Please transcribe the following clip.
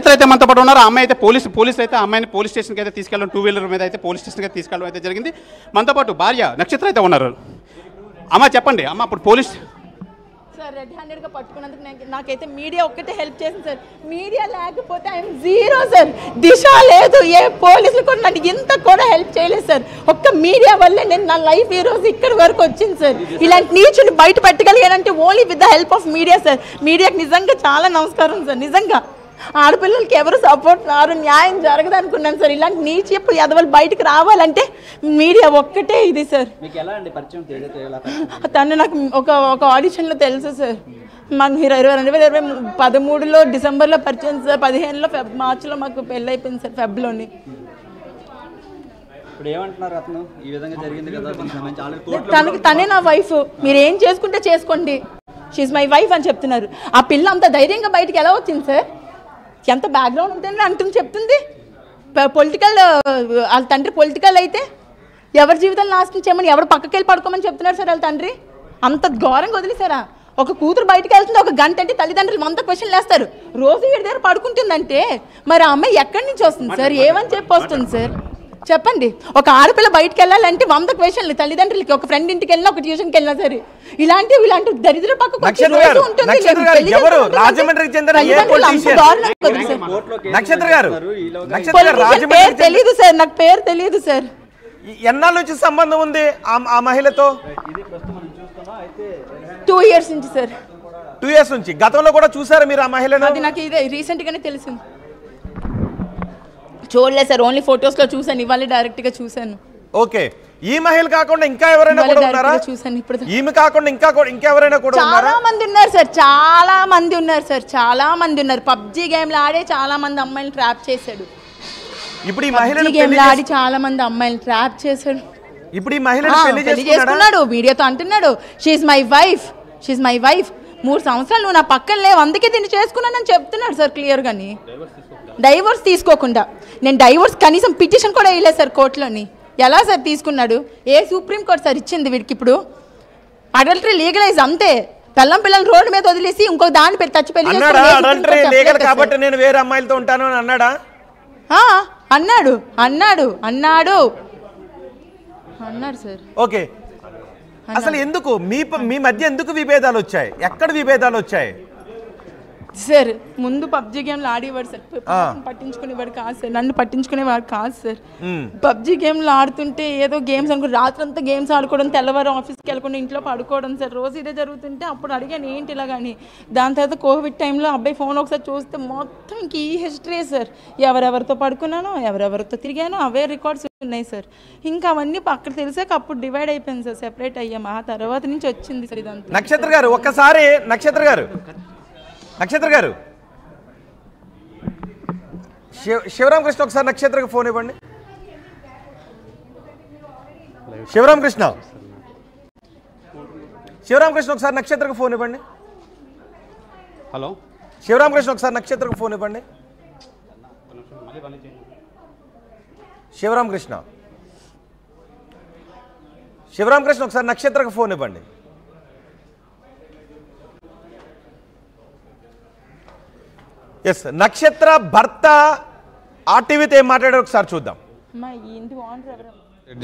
నక్షత్ర అయితే మనతో పాటు ఉన్నారు. అమ్మాయి అయితే పోలీసులు అయితే అమ్మాయిని పోలీస్ స్టేషన్కి అయితే తీసుకెళ్ళడం, 2 వీలర్ మీద అయితే పోలీస్ స్టేషన్కి తీసుకెళ్ళడం అయితే జరిగింది. మనతో పాటు భార్య నక్షత్ర అయితే ఉన్నారు. అమ్మ చెప్పండి అమ్మ, అప్పుడు పోలీస్ సార్ రెడ్ హ్యాండెడ్గా పట్టుకున్నందుకు నాకైతే మీడియా ఒక్కటే హెల్ప్ చేసింది సార్. మీడియా లేకపోతే ఐఎమ్ జీరో సార్. దిశ లేదు, ఏ పోలీసులు కూడా నాకు ఇంత కూడా హెల్ప్ చేయలేదు సార్. ఒక్క మీడియా వల్లే నేను నా లైఫ్ ఈ రోజు ఇక్కడి వరకు వచ్చింది సార్. ఇలాంటి నీచుని బయట పెట్టగలిగానంటే only with the help of media sir. మీడియాకి నిజంగా చాలా నమస్కారం సార్. నిజంగా ఆడపిల్లలకి ఎవరు సపోర్ట్ రారు, న్యాయం జరగదు అనుకున్నాను సార్. ఇలాంటి నీచి ఎప్పుడు ఎదవలు బయటకు రావాలంటే మీడియా ఒక్కటే ఇది సార్. తను నాకు ఒక ఆడిషన్లో తెలుసు సార్. మాకు 2013లో డిసెంబర్లో పరిచయం సార్. 15లో మార్చిలో మాకు పెళ్ళి అయిపోయింది సార్, ఫెబ్లోని. తనే నా వైఫ్, మీరు ఏం చేసుకుంటే చేసుకోండి, షీఈ్ మై వైఫ్ అని చెప్తున్నారు. ఆ పిల్ల అంత ధైర్యంగా బయటకు ఎలా వచ్చింది సార్? ఎంత బ్యాక్గ్రౌండ్ ఉంటుందని అంటుంది చెప్తుంది. పొలిటికల్ వాళ్ళ తండ్రి పొలిటికల్ అయితే ఎవరి జీవితాలు నాశనం చేయమని, ఎవరు పక్కకి వెళ్ళి పడుకోమని చెప్తున్నారు సార్ వాళ్ళ తండ్రి. అంత ఘోరంగా వదిలేసారా? ఒక కూతురు బయటకు వెళ్తుంది, ఒక గంట అంటే తల్లిదండ్రులు 100 క్వశ్చన్లు వేస్తారు. రోజు వీడి దగ్గర పడుకుంటుందంటే మరి ఆ అమ్మాయి ఎక్కడి నుంచి వస్తుంది సార్? ఏమని చెప్పి వస్తుంది సార్ చెప్పండి? ఒక ఆడపిల్ల బయటకు వెళ్ళాలంటే 100 క్వశ్చన్లు తల్లిదండ్రులకి. ఒక ఫ్రెండ్ ఇంటికి వెళ్ళినా, ఒక ట్యూషన్కి వెళ్ళినా సరే ఇలాంటి దరిద్ర పక్కకు తెలియదు సార్, నాకు పేరు తెలియదు సార్. ఎన్నాళ్ళ నుంచి సంబంధం ఉంది ఆ మహిళతో? 2 ఇయర్స్ నుంచి సార్. 2 ఇయర్స్ నుంచి. గతంలో కూడా చూసారా మీరు ఆ మహిళను? అది నాకు ఇదే రీసెంట్ గానే తెలిసింది. చూడలేదు సార్, ఓన్లీ ఫొటోస్ లో చూసాను, ఇవాళ డైరెక్ట్ గా చూసాను. ఓకే, ఈ మహిళ కాకుండా ఇంకా ఎవరైనా కూడా ఉన్నారా? ఈమె కాకుండా ఇంకా ఎవరైనా కూడా ఉన్నారా? చాలా మంది ఉన్నారు సార్, చాలా మంది ఉన్నారు సార్, చాలా మంది ఉన్నారు. పబ్జీ గేమ్లు ఆడే చాలా మంది అమ్మాయిలు ట్రాప్ చేశాడు. ఇప్పుడు ఈ మహిళని గేమ్లు ఆడి చాలా మంది అమ్మాయిలు ట్రాప్ చేశాడు. ఇప్పుడు ఈ మహిళని పెళ్లి చేసుకున్నాడు, మీడియాతో అంటున్నాడు she my wife, she my wife. 3 సంవత్సరాలు నువ్వు నా పక్కన లేవు, అందుకే దీన్ని చేసుకున్నానని చెప్తున్నాడు సార్ క్లియర్ గాని. డైవోర్స్ తీసుకోకుండా నేను డైవోర్స్ కనీసం పిటిషన్ కూడా వేయలేదు సార్ కోర్టులోని. ఎలా సార్ తీసుకున్నాడు? ఏ సుప్రీంకోర్టు సార్ ఇచ్చింది వీడికి? ఇప్పుడు అడల్టరీ లీగలైజ్ అంతే. పిల్లలు రోడ్డు మీద వదిలేసి ఇంకొక దాన్ని పెట్టి టచ్ పెళ్లి కాబట్టి నేను వేరే అమ్మాయిలతో ఉంటాను అని అన్నాడా? అన్నాడు అన్నాడు అన్నాడు అన్నాడు సార్. ఓకే, అసలు ఎందుకు మీ మధ్య ఎందుకు విభేదాలు వచ్చాయి? ఎక్కడ విభేదాలు వచ్చాయి సార్? ముందు పబ్జీ గేమ్లు ఆడేవాడు సార్, పట్టించుకునేవాడు కాదు సార్, నన్ను పట్టించుకునేవాడు కాదు సార్. పబ్జీ గేమ్లు ఆడుతుంటే ఏదో గేమ్స్ అనుకో, రాత్రంతా గేమ్స్ ఆడుకోవడం, తెల్లవారు ఆఫీస్కి వెళ్ళకుండా ఇంట్లో పడుకోవడం సార్. రోజు ఇదే జరుగుతుంటే అప్పుడు అడిగాను ఏంటి ఇలా కానీ. దాని తర్వాత కోవిడ్ టైంలో అబ్బాయి ఫోన్ ఒకసారి చూస్తే మొత్తం ఇంక ఈ హిస్టరీ సార్. ఎవరెవరితో పడుకున్నానో, ఎవరెవరితో తిరిగానో అవే రికార్డ్స్ ఉన్నాయి సార్. ఇంకా అవన్నీ అక్కడ తెలిసాక అప్పుడు డివైడ్ అయిపోయింది సార్, సెపరేట్ అయ్యాం. ఆ తర్వాత నుంచి వచ్చింది సార్ ఇదంతా. నక్షత్ర గారు ఒక్కసారి, నక్షత్ర గారు శివరామకృష్ణ ఒకసారి నక్షత్రకి ఫోన్ ఇవ్వండి. శివరామకృష్ణ ఒకసారి నక్షత్రకి ఫోన్ ఇవ్వండి. హలో శివరామకృష్ణ ఒకసారి నక్షత్రకి ఫోన్ ఇవ్వండి. శివరామకృష్ణ ఒకసారి నక్షత్రకి ఫోన్ ఇవ్వండి. ఎస్, నక్షత్ర భర్త ఆర్టీవీతో ఏం మాట్లాడారు ఒకసారి చూద్దాం. మా ఇంటి ఓనర్ ఎవరు?